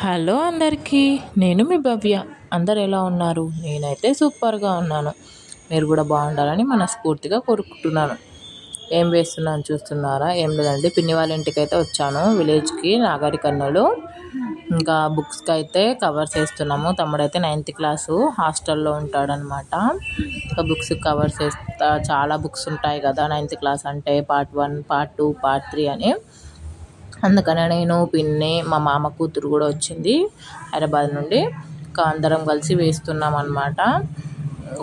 Hello అందరికీ, నేను మీ భవ్య. అందరు ఎలా ఉన్నారు? నేనైతే సూపర్గా ఉన్నాను. మీరు కూడా బాగుండాలని మనస్ఫూర్తిగా కోరుకుంటున్నాను. ఏం వేస్తున్నాను చూస్తున్నారా? ఏం లేదండి, పిన్ని వాళ్ళ ఇంటికి అయితే వచ్చాను, విలేజ్కి, నాగరి కర్నూలు. ఇంకా బుక్స్కి అయితే కవర్స్ వేస్తున్నాము. తమ్ముడైతే 9th క్లాసు హాస్టల్లో ఉంటాడనమాట. ఇంకా బుక్స్ కవర్స్ వేస్తా. చాలా బుక్స్ ఉంటాయి కదా 9th క్లాస్ అంటే, పార్ట్ 1, పార్ట్ 2, పార్ట్ 3 అని. అందుకనే నేను, పిన్ని, మా మామ కూతురు కూడా వచ్చింది హైదరాబాద్ నుండి. ఇంకా అందరం కలిసి వేస్తున్నాం అన్నమాట.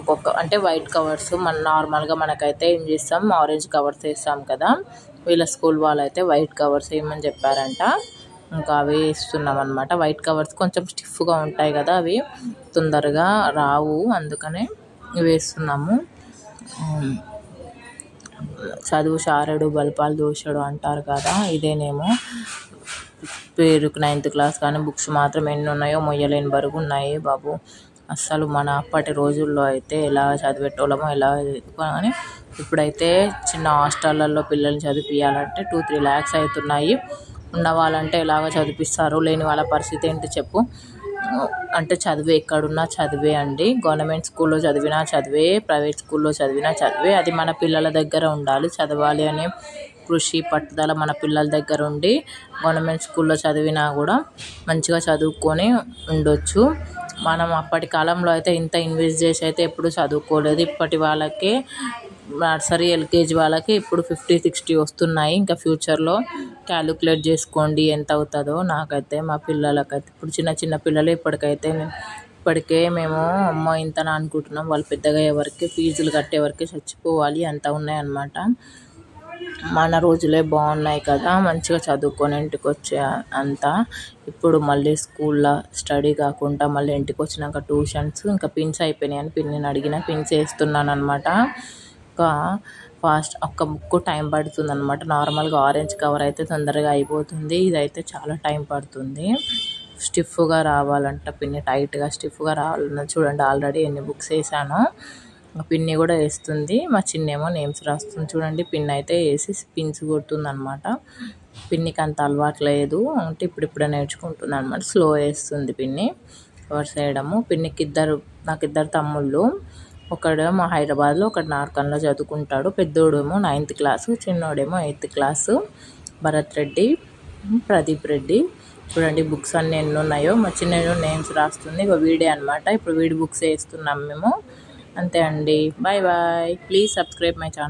ఒక్కొక్క అంటే వైట్ కవర్స్ నార్మల్గా మనకైతే ఏం చేస్తాం, ఆరెంజ్ కవర్స్ వేస్తాం కదా. వీళ్ళ స్కూల్ వాళ్ళు అయితే వైట్ కవర్స్ వేయమని చెప్పారంట. ఇంకా అవి వేస్తున్నాం అన్నమాట. వైట్ కవర్స్ కొంచెం స్టిఫ్గా ఉంటాయి కదా, అవి తొందరగా రావు, అందుకనే వేస్తున్నాము. చదువు షారెడు బల్పాలు దోషడు అంటారు కదా, ఇదేనేమో పేరుకు 9th క్లాస్, కానీ బుక్స్ మాత్రం ఎన్ని ఉన్నాయో మొయ్యలేని బరువు ఉన్నాయి బాబు. అస్సలు మన అప్పటి రోజుల్లో అయితే ఎలా చదివేటోళ్ళమో, ఎలా కానీ ఇప్పుడైతే చిన్న హాస్టళ్ళల్లో పిల్లల్ని చదివించాలంటే 2-3 lakhs అవుతున్నాయి. ఉన్న వాళ్ళంటే ఎలాగ చదివిస్తారు, లేని వాళ్ళ పరిస్థితి ఏంటి చెప్పు. అంటే చదివే, ఎక్కడున్నా చదివే అండి. గవర్నమెంట్ స్కూల్లో చదివినా చదివే, ప్రైవేట్ స్కూల్లో చదివినా చదివే. అది మన పిల్లల దగ్గర ఉండాలి. చదవాలి అనే కృషి, పట్టుదల మన పిల్లల దగ్గర ఉండి గవర్నమెంట్ స్కూల్లో చదివినా కూడా మంచిగా చదువుకొని ఉండొచ్చు. మనం అప్పటి కాలంలో అయితే ఇంత ఇన్వెస్ట్ చేసి అయితే ఎప్పుడు చదువుకోలేదు. ఇప్పటి వాళ్ళకే, నర్సరీ ఎల్కేజీ వాళ్ళకి ఇప్పుడు 50-60 వస్తున్నాయి. ఇంకా ఫ్యూచర్లో క్యాలిక్యులేట్ చేసుకోండి ఎంత అవుతుందో. నాకైతే మా పిల్లలకైతే ఇప్పుడు చిన్న చిన్న పిల్లలు ఇప్పటికే మేము అమ్మ ఇంతనా అనుకుంటున్నాం. వాళ్ళు పెద్దగా ఎవరికి ఫీజులు కట్టేవరకే చచ్చిపోవాలి, అంత ఉన్నాయన్నమాట. మన రోజులే బాగున్నాయి కదా, మంచిగా చదువుకొని ఇంటికి వచ్చే అంతా. ఇప్పుడు మళ్ళీ స్కూల్లో స్టడీ కాకుండా మళ్ళీ ఇంటికి వచ్చినాక ట్యూషన్స్. ఇంకా పిన్స్ అయిపోయినాయని పిన్నిని అడిగిన, పిన్స్ వేస్తున్నాను అనమాట. ఇంకా ఫాస్ట్ ఒక్క బుక్ టైం పడుతుంది అనమాట. నార్మల్గా ఆరెంజ్ కవర్ అయితే తొందరగా అయిపోతుంది, ఇదైతే చాలా టైం పడుతుంది. స్టిఫ్గా రావాలంట పిన్ని, టైట్గా స్టిఫ్గా రావాలన్న. చూడండి ఆల్రెడీ ఎన్ని బుక్స్ వేసానో. పిన్ని కూడా వేస్తుంది, మా చిన్నేమో నేమ్స్ రాస్తుంది. చూడండి, పిన్ అయితే వేసి పిన్స్ కొడుతుంది అనమాట. పిన్నికి అంత అలవాటు లేదు, అంటే ఇప్పుడిప్పుడే నేర్చుకుంటుంది అనమాట. స్లో వేస్తుంది పిన్ని కవర్స్ వేయడము. పిన్నికి నాకు ఇద్దరు తమ్ముళ్ళు. ఒకడేమో హైదరాబాద్లో, ఒకటి నార్కన్లో చదువుకుంటాడు. పెద్దోడేమో 9th క్లాసు, చిన్నోడేమో 8th క్లాసు. భరత్ రెడ్డి, ప్రదీప్ రెడ్డి. చూడండి బుక్స్ అన్నీ ఎన్ని ఉన్నాయో. మా చిన్న నేమ్స్ రాస్తుంది. ఇక వీడే అనమాట. ఇప్పుడు వీడి బుక్స్ వేస్తున్నాం మేము. అంతే అండి. Bye bye. Please subscribe my channel.